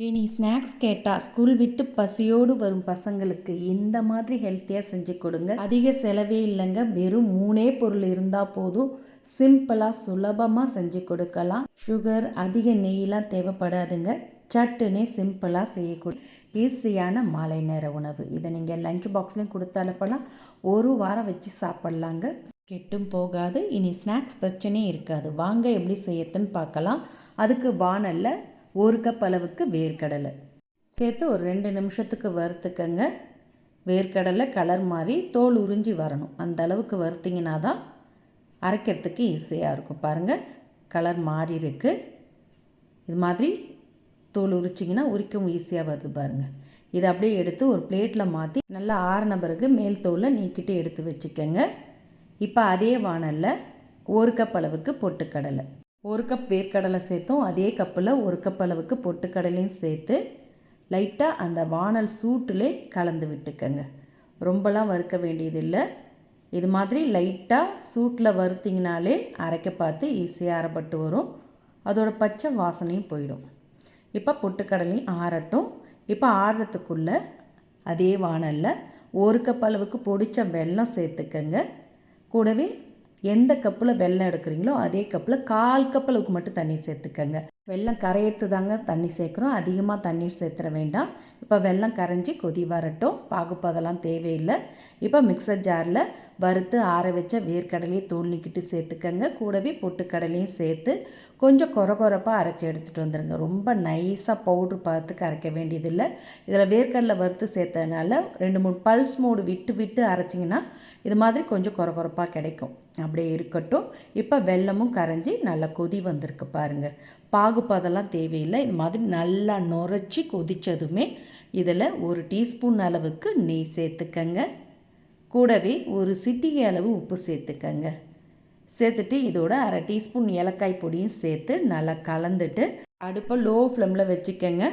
இனி ஸ்நாக்ஸ் கேட்டால் ஸ்கூல் விட்டு பசியோடு வரும் பசங்களுக்கு இந்த மாதிரி ஹெல்த்தியாக செஞ்சு கொடுங்க. அதிக செலவே இல்லைங்க. வெறும் 3 பொருள் இருந்தால் போதும். சிம்பிளாக சுலபமாக செஞ்சு கொடுக்கலாம். சுகர் அதிக நெய்யெலாம் தேவைப்படாதுங்க. சட்டுனே சிம்பிளாக செய்யக்கூடிய ஈஸியான மாலை நேர உணவு. இதை நீங்கள் லஞ்ச் பாக்ஸ்லேயும் கொடுத்து அனுப்பலாம். ஒரு வாரம் வச்சு சாப்பிட்லாங்க. கெட்டும் போகாது. இனி ஸ்நாக்ஸ் பிரச்சனையே இருக்காது. வாங்க எப்படி செய்யறதுன்னு பார்க்கலாம். அதுக்கு வாணல்ல 1 கப் அளவுக்கு வேர்க்கடலை சேர்த்து ஒரு 2 நிமிஷத்துக்கு வறுத்துக்கங்க. வேர்க்கடலை கலர் மாதிரி தோல் உறிஞ்சி வரணும். அந்த அளவுக்கு வறுத்திங்கன்னா தான் அரைக்கிறதுக்கு ஈஸியாக இருக்கும். பாருங்கள், கலர் மாறி இருக்குது. இது மாதிரி தோல் உரிச்சிங்கன்னா உரிக்கவும் ஈஸியாக வருது பாருங்கள். இதை அப்படியே எடுத்து ஒரு பிளேட்டில் மாற்றி நல்லா ஆறின பிறகு மேல் தோலை நீக்கிட்டு எடுத்து வச்சுக்கோங்க. இப்போ அதே வாணல்ல 1 கப் அளவுக்கு பொட்டுக்கடலை, 1 கப் வேர்க்கடலை சேர்த்தோம். அதே கப்பில் 1 கப் அளவுக்கு பொட்டுக்கடலையும் சேர்த்து லைட்டாக அந்த வாணல் சூட்டிலே கலந்து விட்டுக்கங்க. ரொம்பலாம் வறுக்க வேண்டியதில்லை. இது மாதிரி லைட்டாக சூட்டில் வறுத்திங்கனாலே அரைக்க பார்த்து ஈஸியாக அரைப்பட்டு வரும். அதோட பச்சை வாசனையும் போயிடும். இப்போ பொட்டுக்கடலையும் ஆறட்டும். இப்போ ஆறுறதுக்குள்ளே அதே வாணலில் 1 கப் அளவுக்கு பொடிச்ச வெல்லம் சேர்த்துக்கங்க. கூடவே எந்த கப்பில் வெல்லம் எடுக்கிறீங்களோ அதே கப்பில் 1/4 கப் அளவுக்கு மட்டும் தண்ணி சேர்த்துக்கங்க. வெல்லம் கரையிறது தாங்க தண்ணி சேர்க்குறோம். அதிகமாக தண்ணீர் சேர்த்துற வேண்டாம். இப்போ வெல்லம் கரைஞ்சி கொதி வரட்டும். பாகுப்பதெல்லாம் தேவையில்லை. இப்போ மிக்சர் ஜாரில் வறுத்து ஆற வச்ச வேர்க்கடலையை தோல் நீக்கிட்டு சேர்த்துக்கங்க. கூடவே பொட்டுக்கடலையும் சேர்த்து கொஞ்சம் கொரகொரப்பாக அரைச்சி எடுத்துகிட்டு வந்துடுங்க. ரொம்ப நைஸாக பவுட்ரு பார்த்துக்கு அரைக்க வேண்டியதில்லை. இதில் வேர்க்கடலை வறுத்து சேர்த்ததுனால 2-3 பல்ஸ் மோடு விட்டு விட்டு அரைச்சிங்கன்னா இது மாதிரி கொஞ்சம் கொரகொரப்பாக கிடைக்கும். அப்படியே இருக்கட்டும். இப்போ வெல்லமும் கரைஞ்சி நல்லா கொதி வந்திருக்கு பாருங்கள். பாகுப்பதெல்லாம் தேவையில்லை. இது மாதிரி நல்லா நுரைச்சி கொதித்ததுமே இதில் 1 டீஸ்பூன் அளவுக்கு நெய் சேர்த்துக்கங்க. கூடவே ஒரு சிட்டிகை அளவு உப்பு சேர்த்துக்கங்க. சேர்த்துட்டு இதோட 1/2 டீஸ்பூன் ஏலக்காய் பொடியும் சேர்த்து நல்லா கலந்துட்டு அடுப்பை லோ ஃப்ளேமில் வச்சுக்கங்க.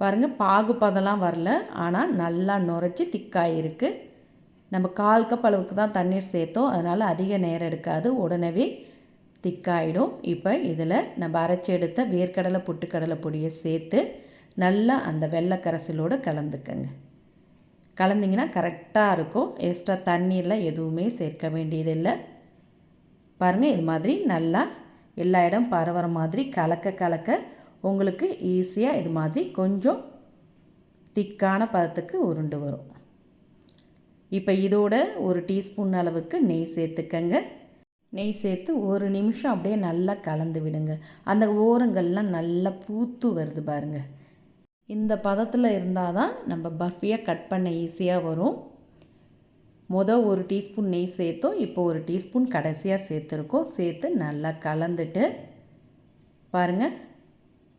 பாருங்கள், பாகுப்பதெல்லாம் வரல, ஆனால் நல்லா நுரைச்சி திக்காயிருக்கு. நம்ம 1/4 கப் அளவுக்கு தான் தண்ணீர் சேர்த்தோம். அதனால் அதிக நேரம் எடுக்காது, உடனே திக்காயிடும். இப்போ இதில் நம்ம அரைச்சி எடுத்த வேர்க்கடலை பொட்டுக்கடலை பொடியை சேர்த்து நல்லா அந்த வெள்ளை கரைசலோடு கலந்துக்கங்க. கலந்திங்கன்னா கரெக்டாக இருக்கும். எக்ஸ்ட்ரா தண்ணீரில் எதுவுமே சேர்க்க வேண்டியதில்லை. பாருங்கள், இது மாதிரி நல்லா எல்லா இடம் பரவற மாதிரி கலக்க கலக்க உங்களுக்கு ஈஸியாக இது மாதிரி கொஞ்சம் திக்கான பதத்துக்கு உருண்டு வரும். இப்போ இதோட 1 டீஸ்பூன் அளவுக்கு நெய் சேர்த்துக்கங்க. நெய் சேர்த்து 1 நிமிஷம் அப்படியே நல்லா கலந்து விடுங்க. அந்த ஓரங்கள்லாம் நல்லா பூத்து வருது பாருங்கள். இந்த பதத்தில் இருந்தால் தான் நம்ம பர்ஃபியாக கட் பண்ண ஈஸியாக வரும். 1 டீஸ்பூன் நெய் சேர்த்தோம். இப்போ 1 டீஸ்பூன் கடைசியாக சேர்த்துருக்கோம். சேர்த்து நல்லா கலந்துட்டு பாருங்கள்,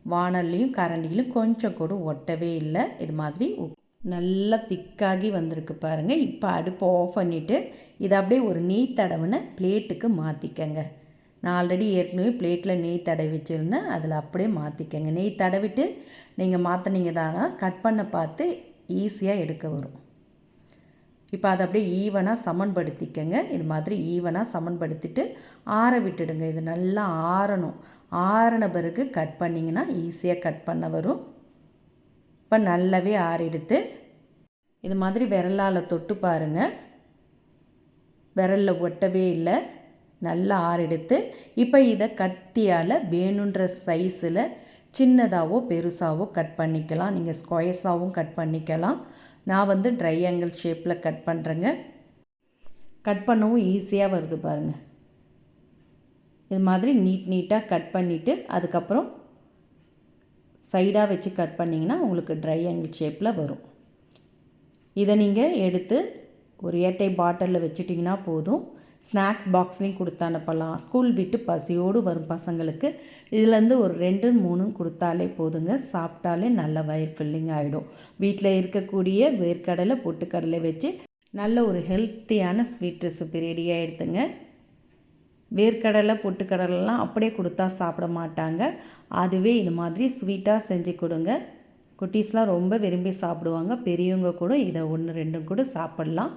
வாணல்லையும் கரண்டிலையும் கொஞ்சம் கூட ஒட்டவே இல்லை. இது மாதிரி நல்லா திக்காகி வந்திருக்கு பாருங்கள். இப்போ அடுப்பை ஆஃப் பண்ணிவிட்டு இதை அப்படியே ஒரு நெய் தடவின பிளேட்டுக்கு மாற்றிக்கங்க. நான் ஆல்ரெடி ஏற்கனவே பிளேட்டில் நெய் தடவி வச்சுருந்தேன். அதில் அப்படியே மாற்றிக்கங்க. நெய் தடவிட்டு நீங்கள் மாற்றினீங்க தானே கட் பண்ண பார்த்து ஈஸியாக எடுக்க வரும். இப்போ அதை அப்படியே ஈவனாக சமன்படுத்திக்கங்க. இது மாதிரி ஈவனாக சமன்படுத்திட்டு ஆற விட்டுடுங்க. இது நல்லா ஆறணும். ஆறின பிறகு கட் பண்ணிங்கன்னா ஈஸியாக கட் பண்ண வரும். இப்போ நல்லாவே ஆறிடுத்து. இது மாதிரி விரலால் தொட்டு பாருங்கள், விரலில் ஒட்டவே இல்லை. நல்லா ஆறிடுத்து. இப்போ இதை கத்தியால் வேணுன்ற சைஸில் சின்னதாகவோ பெருசாகவோ கட் பண்ணிக்கலாம். நீங்கள் ஸ்கொயர்ஸாகவும் கட் பண்ணிக்கலாம். நான் ட்ரையாங்கிள் ஷேப்பில் கட் பண்ணுறேங்க. கட் பண்ணவும் ஈஸியாக வருது பாருங்கள். இது மாதிரி நீட்டாக கட் பண்ணிவிட்டு அதுக்கப்புறம் சைடாக வச்சு கட் பண்ணிங்கன்னா உங்களுக்கு ட்ரையாங்கிள் ஷேப்பில் வரும். இதை நீங்கள் எடுத்து ஒரு ஏட்டை பாட்டிலில் வச்சுட்டிங்கன்னா போதும். ஸ்நாக்ஸ் பாக்ஸ்லேயும் கொடுத்து அனுப்பலாம். ஸ்கூல் விட்டு பசியோடு வரும் பசங்களுக்கு இதுலேருந்து ஒரு 2-3 கொடுத்தாலே போதுங்க. சாப்பிட்டாலே நல்ல வயிறு ஃபில்லிங் ஆகிடும். வீட்டில் இருக்கக்கூடிய வேர்க்கடலை பொட்டுக்கடலை வச்சு நல்ல ஒரு ஹெல்த்தியான ஸ்வீட் ரெசிபி ரெடியாக எடுத்துங்க. வேர்க்கடலை பொட்டுக்கடலைலாம் அப்படியே கொடுத்தா சாப்பிட மாட்டாங்க. அதுவே இது மாதிரி ஸ்வீட்டாக செஞ்சு கொடுங்க. குட்டீஸ்லாம் ரொம்ப விரும்பி சாப்பிடுவாங்க. பெரியவங்க கூட இதை 1-2 கூட சாப்பிட்லாம்.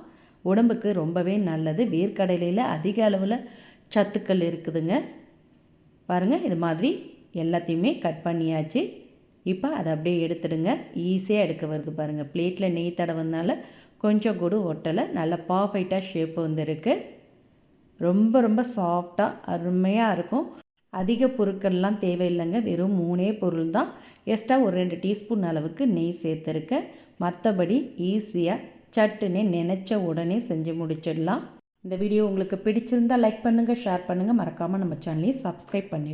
உடம்புக்கு ரொம்பவே நல்லது. வேர்க்கடலையில் அதிக அளவில் சத்துக்கள் இருக்குதுங்க. பாருங்கள், இது மாதிரி எல்லாத்தையுமே கட் பண்ணியாச்சு. இப்போ அதை அப்படியே எடுத்துடுங்க. ஈஸியாக எடுக்க வருது பாருங்கள். பிளேட்டில் நெய் தடவுனால கொஞ்சம் கூட ஒட்டலை. நல்லா பர்ஃபெக்டாக ஷேப் வந்துருக்கு. ரொம்ப ரொம்ப சாஃப்டாக அருமையாக இருக்கும். அதிக பொருட்கள்லாம் தேவையில்லைங்க. வெறும் 3 பொருள் தான். எக்ஸ்ட்ரா ஒரு 2 டீஸ்பூன் அளவுக்கு நெய் சேர்த்துருக்கேன். மற்றபடி ஈஸியாக சட்டுன்னு நினச்ச உடனே செஞ்சு முடிச்சிடலாம். இந்த வீடியோ உங்களுக்கு பிடிச்சிருந்தால் லைக் பண்ணுங்கள், ஷேர் பண்ணுங்கள். மறக்காமல் நம்ம சேனலையும் சப்ஸ்கிரைப் பண்ணிவிடுங்க.